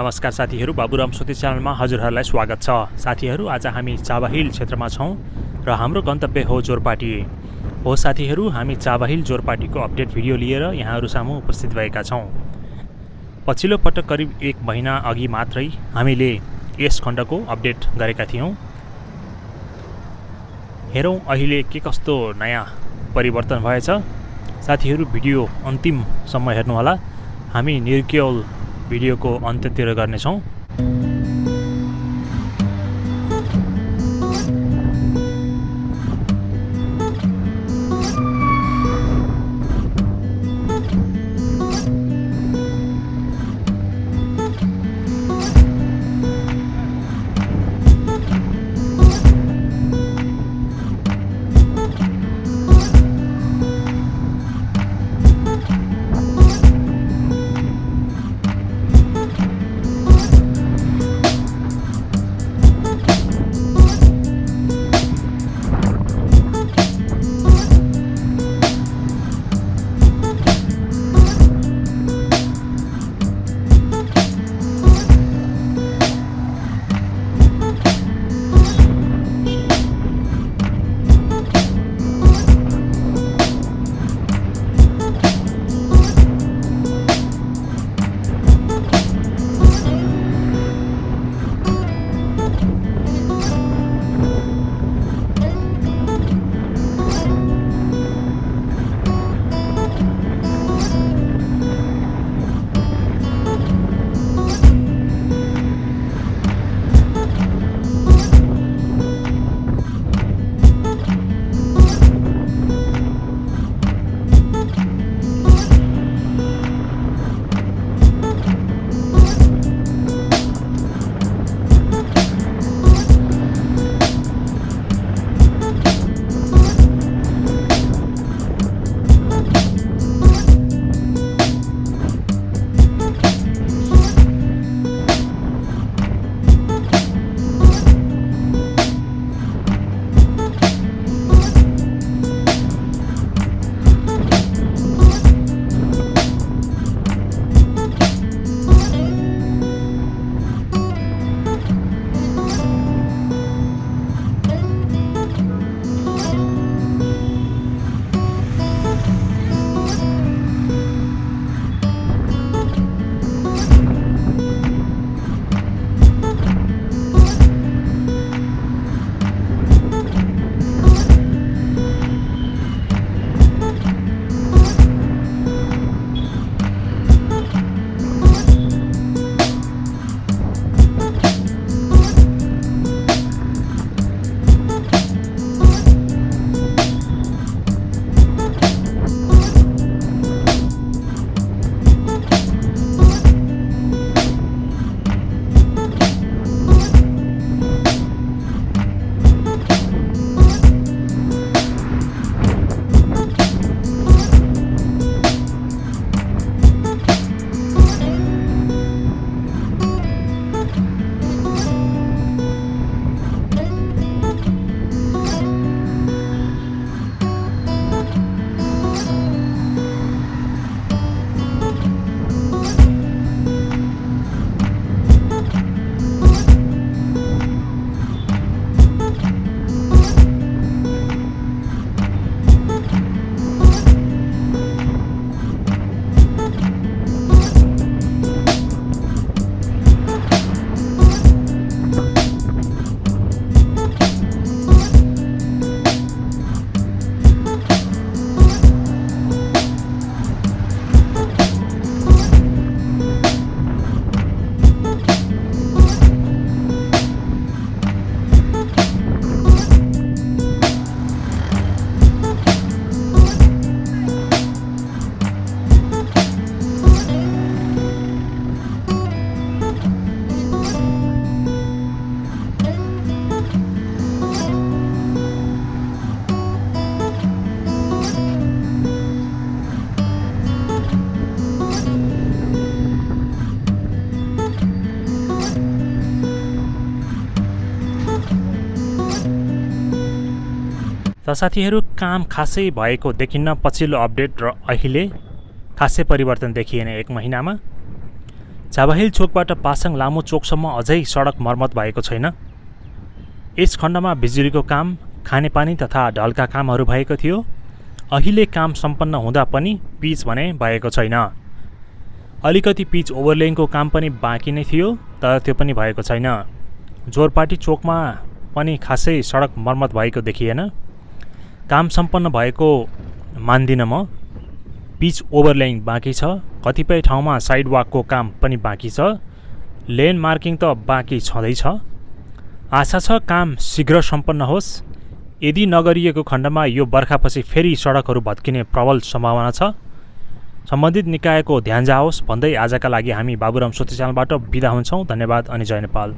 नमस्कार साथीहरू, बाबुराम सोती च्यानलमा हजुरहरूलाई स्वागत छ। साथीहरू, आज हामी चाबाहिल क्षेत्रमा छौँ र हाम्रो गन्तव्य हो जोरपाटी हो। साथीहरू, हामी चाबाहिल जोरपाटीको अपडेट भिडियो लिएर यहाँहरू सामु उपस्थित भएका छौँ। पछिल्लो पटक करिब 1 महिना अघि मात्रै हामीले यस खण्डको अपडेट गरेका थियौँ। हेरौँ अहिले के कस्तो नयाँ परिवर्तन भएछ। साथीहरू, भिडियो अन्तिमसम्म हेर्नुहोला। हामी निर्केल भिडियोको अन्त्यतिर गर्नेछौँ। त साथीहरू, काम खासै भएको देखिन्न पछिल्लो अपडेट र अहिले खासै परिवर्तन देखिएन 1 महिनामा। चाबाहिल चोकबाट पासाङ लामो चोकसम्म अझै सडक मर्मत भएको छैन। यस खण्डमा बिजुलीको काम, खानेपानी तथा ढलका कामहरू भएको थियो। अहिले काम सम्पन्न हुँदा पनि पिच भने भएको छैन। अलिकति पिच ओभरलेइङको काम पनि बाँकी नै थियो, तर त्यो पनि भएको छैन। जोरपाटी चोकमा पनि खासै सडक मर्मत भएको देखिएन। काम सम्पन्न भएको मान्दिनँ म। पिच ओभरलेइङ बाँकी छ, कतिपय ठाउँमा साइडवाकको काम पनि बाँकी छ, लेन मार्किङ त बाँकी छँदैछ। आशा छ काम शीघ्र सम्पन्न होस्। यदि नगरिएको खण्डमा यो बर्खापछि फेरि सडकहरू भत्किने प्रबल सम्भावना छ। सम्बन्धित निकायको ध्यान जाओस् भन्दै आजका लागि हामी बाबुराम सोती च्यानलबाट बिदा हुन्छौँ। धन्यवाद अनि जय नेपाल।